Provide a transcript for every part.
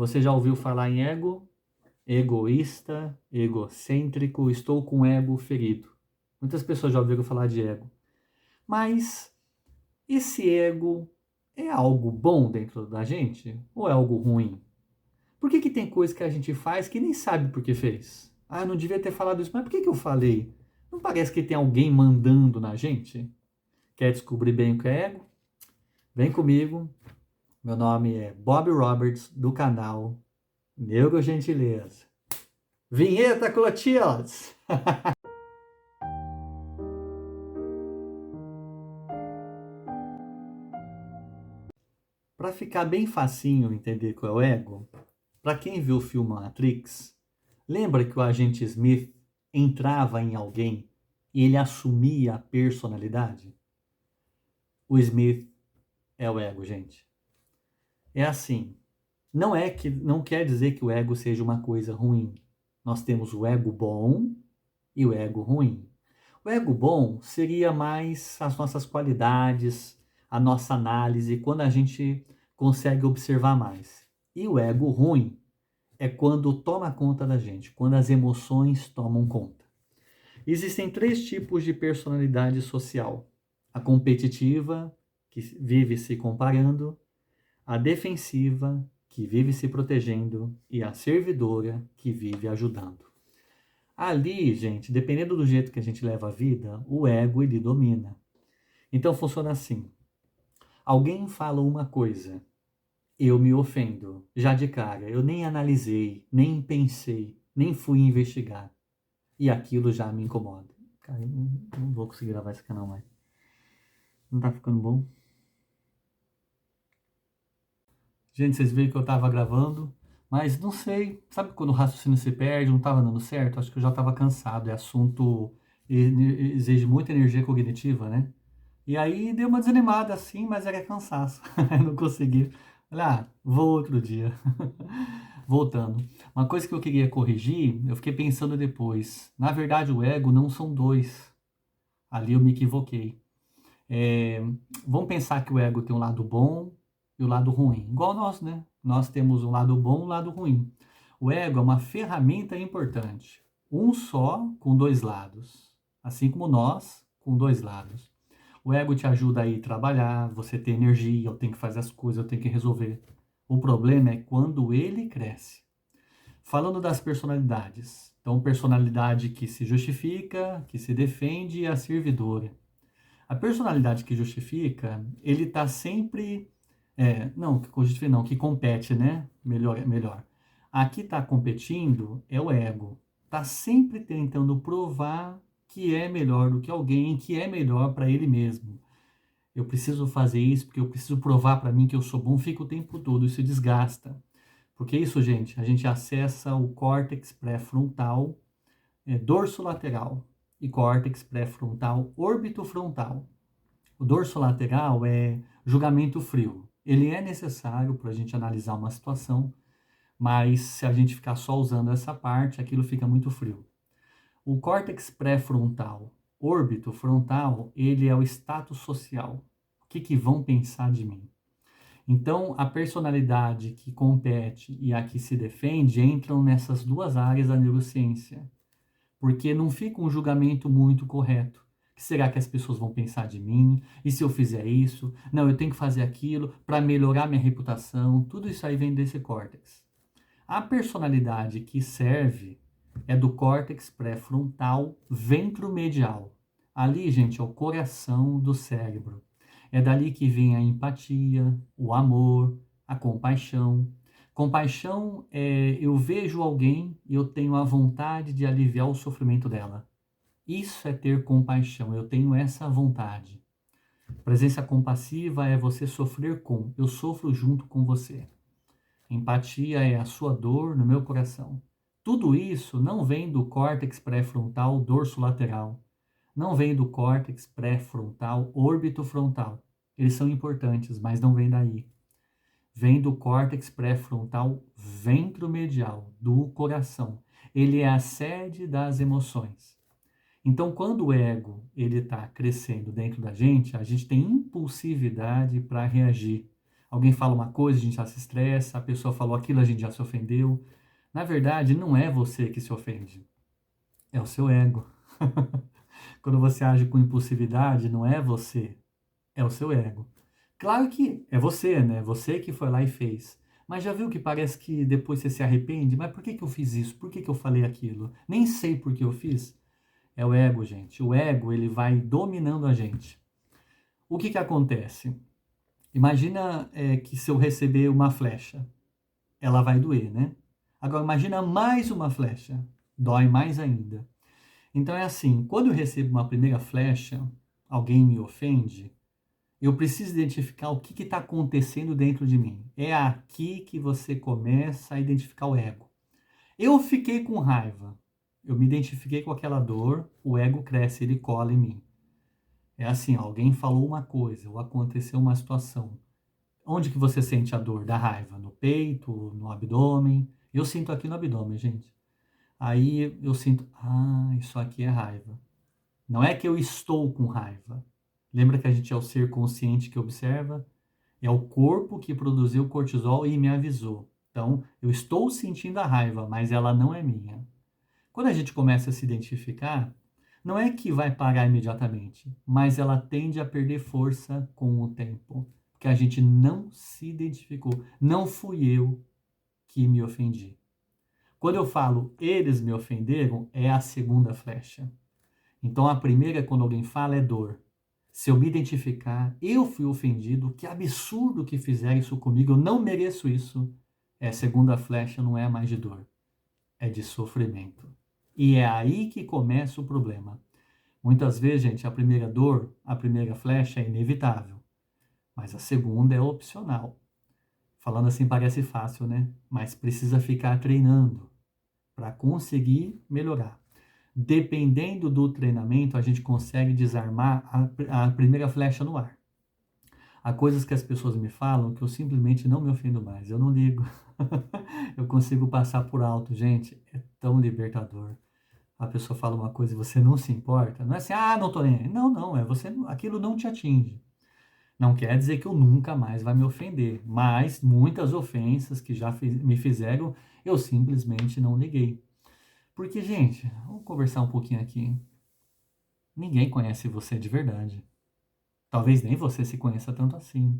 Você já ouviu falar em ego? Egoísta, egocêntrico, estou com o ego ferido. Muitas pessoas já ouviram falar de ego. Mas esse ego é algo bom dentro da gente ou é algo ruim? Por que que tem coisa que a gente faz que nem sabe por que fez? Ah, eu não devia ter falado isso, mas por que que eu falei? Não parece que tem alguém mandando na gente? Quer descobrir bem o que é ego? Vem comigo. Meu nome é Bob Roberts, do canal Neurogentileza. Vinheta, Clotilde! Para ficar bem facinho entender qual é o ego, para quem viu o filme Matrix, lembra que o agente Smith entrava em alguém e ele assumia a personalidade? O Smith é o ego, gente. É assim, não quer dizer que o ego seja uma coisa ruim. Nós temos o ego bom e o ego ruim. O ego bom seria mais as nossas qualidades, a nossa análise, quando a gente consegue observar mais. E o ego ruim é quando toma conta da gente, quando as emoções tomam conta. Existem três tipos de personalidade social: a competitiva, que vive se comparando, a defensiva, que vive se protegendo, e a servidora, que vive ajudando. Ali, gente, dependendo do jeito que a gente leva a vida, o ego ele domina. Então funciona assim: alguém fala uma coisa, eu me ofendo, já de cara, eu nem analisei, nem pensei, nem fui investigar, e aquilo já me incomoda. Cara, eu não vou conseguir gravar esse canal mais. Não tá ficando bom? Gente, vocês viram que eu tava gravando, mas não sei, sabe quando o raciocínio se perde, não tava dando certo? Acho que eu já tava cansado, é assunto, exige muita energia cognitiva, né? E aí deu uma desanimada assim, mas era cansaço. Não consegui. Falei, vou outro dia. Voltando. Uma coisa que eu queria corrigir, eu fiquei pensando depois. Na verdade, o ego não são dois. Ali eu me equivoquei. É, vamos pensar que o ego tem um lado bom e o lado ruim. Igual nós, né? Nós temos um lado bom e um lado ruim. O ego é uma ferramenta importante. Um só com dois lados. Assim como nós, com dois lados. O ego te ajuda a ir trabalhar, você tem energia, eu tenho que fazer as coisas, eu tenho que resolver. O problema é quando ele cresce. Falando das personalidades. Então, personalidade que se justifica, que se defende e a servidora. A personalidade que justifica, ele está sempre. Não, que justifica não, que compete, né? Melhor. Aqui está competindo é o ego. Está sempre tentando provar que é melhor do que alguém, que é melhor para ele mesmo. Eu preciso fazer isso porque eu preciso provar para mim que eu sou bom, fica o tempo todo, isso desgasta. Porque isso, gente, a gente acessa o córtex pré-frontal, dorsolateral, e córtex pré-frontal orbitofrontal. O dorsolateral é julgamento frio. Ele é necessário para a gente analisar uma situação, mas se a gente ficar só usando essa parte, aquilo fica muito frio. O córtex pré-frontal, órbito frontal, ele é o status social. O que que vão pensar de mim? Então, a personalidade que compete e a que se defende entram nessas duas áreas da neurociência, porque não fica um julgamento muito correto. Será que as pessoas vão pensar de mim? E se eu fizer isso? Não, eu tenho que fazer aquilo para melhorar minha reputação. Tudo isso aí vem desse córtex. A personalidade que serve é do córtex pré-frontal ventromedial. Ali, gente, é o coração do cérebro. É dali que vem a empatia, o amor, a compaixão. Compaixão é eu vejo alguém e eu tenho a vontade de aliviar o sofrimento dela. Isso é ter compaixão, eu tenho essa vontade. Presença compassiva é você sofrer com, eu sofro junto com você. Empatia é a sua dor no meu coração. Tudo isso não vem do córtex pré-frontal dorsolateral. Não vem do córtex pré-frontal orbitofrontal. Eles são importantes, mas não vem daí. Vem do córtex pré-frontal ventromedial, do coração. Ele é a sede das emoções. Então, quando o ego ele está crescendo dentro da gente, a gente tem impulsividade para reagir. Alguém fala uma coisa, a gente já se estressa, a pessoa falou aquilo, a gente já se ofendeu. Na verdade, não é você que se ofende, é o seu ego. Quando você age com impulsividade, não é você, é o seu ego. Claro que é você, né? Você que foi lá e fez. Mas já viu que parece que depois você se arrepende? Mas por que que eu fiz isso? Por que que eu falei aquilo? Nem sei por que eu fiz. É o ego, gente. O ego, ele vai dominando a gente. O que que acontece? Imagina que se eu receber uma flecha, ela vai doer, né? Agora imagina mais uma flecha, dói mais ainda. Então é assim, quando eu recebo uma primeira flecha, alguém me ofende, eu preciso identificar o que está acontecendo dentro de mim. É aqui que você começa a identificar o ego. Eu fiquei com raiva, eu me identifiquei com aquela dor, o ego cresce, ele cola em mim. É assim, alguém falou uma coisa, ou aconteceu uma situação. Onde que você sente a dor da raiva? No peito, no abdômen? Eu sinto aqui no abdômen, gente. Aí eu sinto, isso aqui é raiva. Não é que eu estou com raiva. Lembra que a gente é o ser consciente que observa? É o corpo que produziu cortisol e me avisou. Então, eu estou sentindo a raiva, mas ela não é minha. Quando a gente começa a se identificar, não é que vai parar imediatamente, mas ela tende a perder força com o tempo, porque a gente não se identificou. Não fui eu que me ofendi. Quando eu falo eles me ofenderam, é a segunda flecha. Então a primeira, quando alguém fala, é dor. Se eu me identificar, eu fui ofendido, que absurdo que fizeram isso comigo, eu não mereço isso. É a segunda flecha, não é mais de dor, é de sofrimento. E é aí que começa o problema. Muitas vezes, gente, a primeira dor, a primeira flecha é inevitável, mas a segunda é opcional. Falando assim parece fácil, né? Mas precisa ficar treinando para conseguir melhorar. Dependendo do treinamento, a gente consegue desarmar a primeira flecha no ar. Há coisas que as pessoas me falam que eu simplesmente não me ofendo mais, eu não ligo. Eu consigo passar por alto, gente, é tão libertador. A pessoa fala uma coisa e você não se importa, não é assim, não tô nem aí. Não, não, é você, aquilo não te atinge. Não quer dizer que eu nunca mais vai me ofender, mas muitas ofensas que já me fizeram, eu simplesmente não liguei. Porque, gente, vamos conversar um pouquinho aqui. Ninguém conhece você de verdade. Talvez nem você se conheça tanto assim.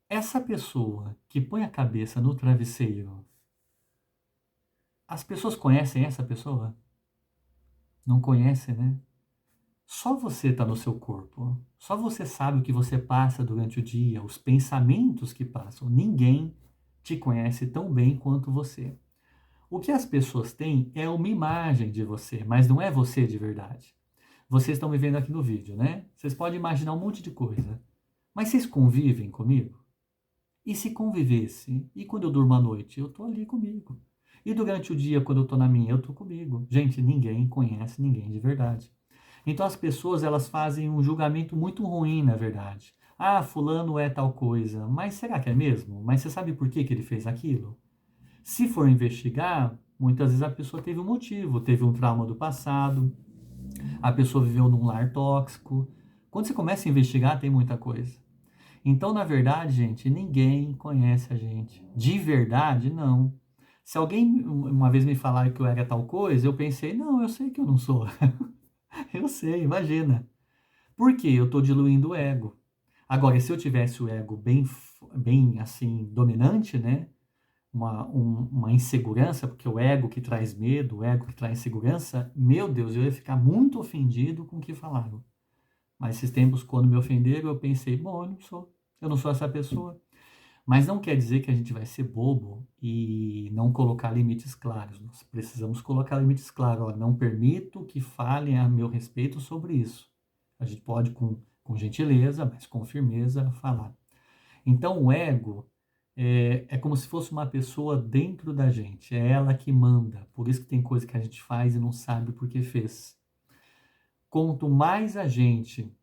Essa pessoa que põe a cabeça no travesseiro, as pessoas conhecem essa pessoa? Não conhecem, né? Só você está no seu corpo. Só você sabe o que você passa durante o dia, os pensamentos que passam. Ninguém te conhece tão bem quanto você. O que as pessoas têm é uma imagem de você, mas não é você de verdade. Vocês estão me vendo aqui no vídeo, né? Vocês podem imaginar um monte de coisa. Mas vocês convivem comigo? E se convivesse? E quando eu durmo à noite? Eu estou ali comigo. E durante o dia, quando eu estou na minha, eu estou comigo. Gente, ninguém conhece ninguém de verdade. Então as pessoas elas fazem um julgamento muito ruim, na verdade. Fulano é tal coisa. Mas será que é mesmo? Mas você sabe por que que ele fez aquilo? Se for investigar, muitas vezes a pessoa teve um motivo, teve um trauma do passado, a pessoa viveu num lar tóxico. Quando você começa a investigar, tem muita coisa. Então, na verdade, gente, ninguém conhece a gente. De verdade, não. Se alguém uma vez me falar que eu era tal coisa, eu pensei, não, eu sei que eu não sou. Eu sei, imagina. Por quê? Eu estou diluindo o ego. Agora, se eu tivesse o ego bem assim, dominante, né? Uma insegurança, porque o ego que traz medo, o ego que traz insegurança, meu Deus, eu ia ficar muito ofendido com o que falaram. Mas esses tempos, quando me ofenderam, eu pensei, bom, eu não sou essa pessoa. Mas não quer dizer que a gente vai ser bobo e não colocar limites claros. Nós precisamos colocar limites claros. Ó, não permito que falem a meu respeito sobre isso. A gente pode, com gentileza, mas com firmeza, falar. Então, o ego é como se fosse uma pessoa dentro da gente. É ela que manda. Por isso que tem coisa que a gente faz e não sabe por que fez. Quanto mais a gente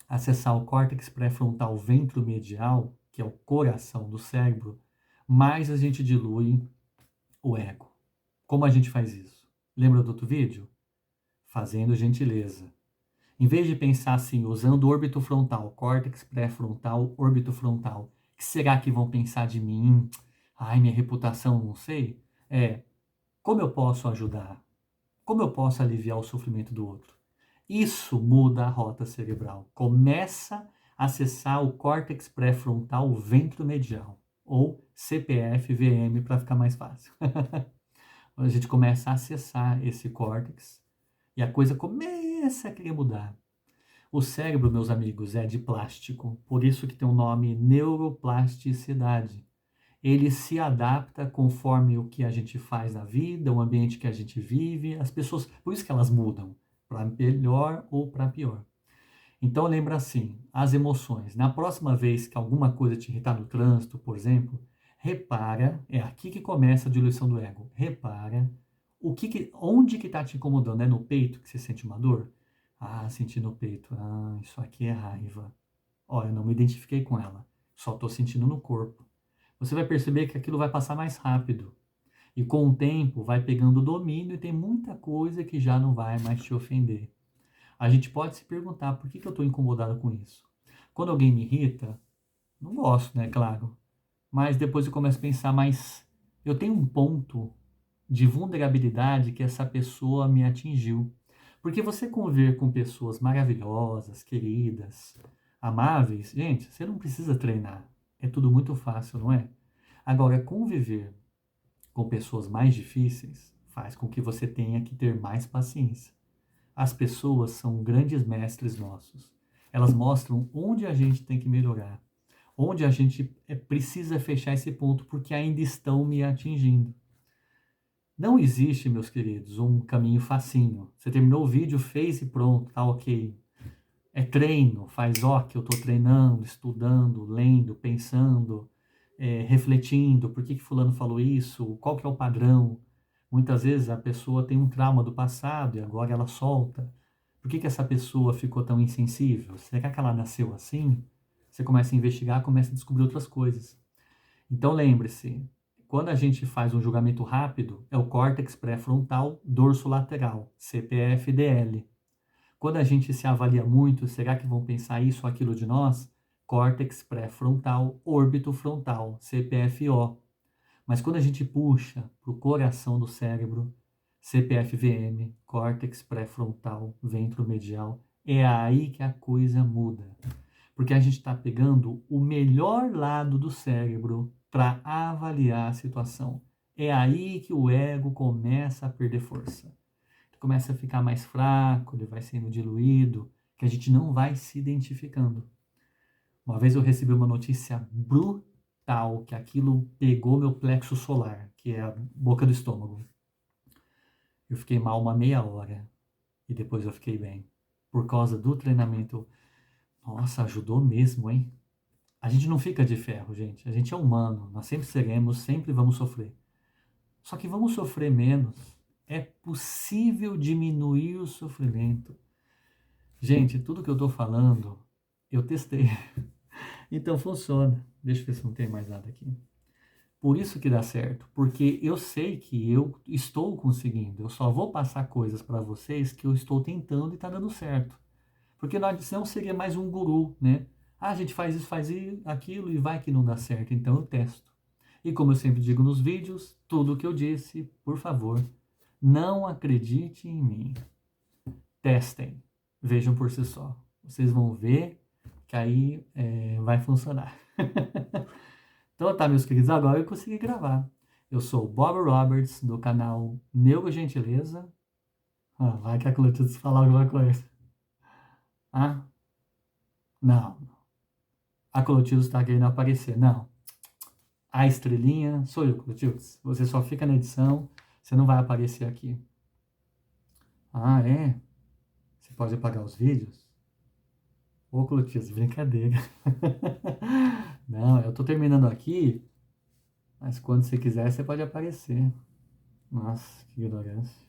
acessar o córtex pré-frontal ventromedial, que é o coração do cérebro, mais a gente dilui o ego. Como a gente faz isso? Lembra do outro vídeo? Fazendo gentileza. Em vez de pensar assim, usando o órbito frontal, córtex pré-frontal, órbito frontal, que será que vão pensar de mim? Ai, minha reputação, não sei. É, como eu posso ajudar? Como eu posso aliviar o sofrimento do outro? Isso muda a rota cerebral. Começa a acessar o córtex pré-frontal ventromedial, ou CPF-VM para ficar mais fácil. A gente começa a acessar esse córtex e a coisa começa a querer mudar. O cérebro, meus amigos, é de plástico, por isso que tem o nome neuroplasticidade. Ele se adapta conforme o que a gente faz na vida, o ambiente que a gente vive, as pessoas, por isso que elas mudam, para melhor ou para pior. Então lembra assim, as emoções. Na próxima vez que alguma coisa te irritar no trânsito, por exemplo, repara, é aqui que começa a diluição do ego. Repara onde que está te incomodando? É no peito que você sente uma dor? Ah, senti no peito. Ah, isso aqui é raiva. Olha, eu não me identifiquei com ela. Só estou sentindo no corpo. Você vai perceber que aquilo vai passar mais rápido. E com o tempo vai pegando domínio e tem muita coisa que já não vai mais te ofender. A gente pode se perguntar por que eu estou incomodado com isso. Quando alguém me irrita, não gosto, né? Claro. Mas depois eu começo a pensar, mas eu tenho um ponto de vulnerabilidade que essa pessoa me atingiu. Porque você conviver com pessoas maravilhosas, queridas, amáveis, gente, você não precisa treinar. É tudo muito fácil, não é? Agora, conviver com pessoas mais difíceis faz com que você tenha que ter mais paciência. As pessoas são grandes mestres nossos. Elas mostram onde a gente tem que melhorar, onde a gente precisa fechar esse ponto, porque ainda estão me atingindo. Não existe, meus queridos, um caminho facinho. Você terminou o vídeo, fez e pronto, tá ok. É treino, faz ó que eu estou treinando, estudando, lendo, pensando, refletindo, por que fulano falou isso, qual que é o padrão. Muitas vezes a pessoa tem um trauma do passado e agora ela solta. Por que essa pessoa ficou tão insensível? Será que ela nasceu assim? Você começa a investigar, começa a descobrir outras coisas. Então lembre-se, quando a gente faz um julgamento rápido, é o córtex pré-frontal dorsolateral, CPF-DL. Quando a gente se avalia muito, será que vão pensar isso ou aquilo de nós? Córtex pré-frontal, órbito frontal, CPFO. Mas quando a gente puxa para o coração do cérebro, CPF-VM, córtex pré-frontal, ventromedial, é aí que a coisa muda. Porque a gente está pegando o melhor lado do cérebro para avaliar a situação. É aí que o ego começa a perder força. Começa a ficar mais fraco, ele vai sendo diluído, que a gente não vai se identificando. Uma vez eu recebi uma notícia brutal, que aquilo pegou meu plexo solar, que é a boca do estômago. Eu fiquei mal uma meia hora e depois eu fiquei bem. Por causa do treinamento. Nossa, ajudou mesmo, hein? A gente não fica de ferro, gente. A gente é humano, nós sempre seremos, sempre vamos sofrer. Só que vamos sofrer menos. É possível diminuir o sofrimento. Gente, tudo que eu tô falando, eu testei. Então funciona. Deixa eu ver se não tem mais nada aqui. Por isso que dá certo, porque eu sei que eu estou conseguindo. Eu só vou passar coisas para vocês que eu estou tentando e tá dando certo. Porque senão seria mais um guru, né? Ah, a gente faz isso, faz aquilo e vai que não dá certo. Então eu testo. E como eu sempre digo nos vídeos, tudo o que eu disse, por favor, não acredite em mim. Testem. Vejam por si só. Vocês vão ver que aí vai funcionar. Então tá, meus queridos, agora eu consegui gravar. Eu sou o Bob Roberts, do canal Neurogentileza. Ah, vai que a Clotilde falar alguma coisa. Ah, não. A Clotilde está querendo aparecer. Não. A estrelinha sou eu, Clotilde. Você só fica na edição, você não vai aparecer aqui. Ah, é? Você pode apagar os vídeos? Ô, Clotilde, brincadeira. Não, eu tô terminando aqui, mas quando você quiser, você pode aparecer. Nossa, que ignorância.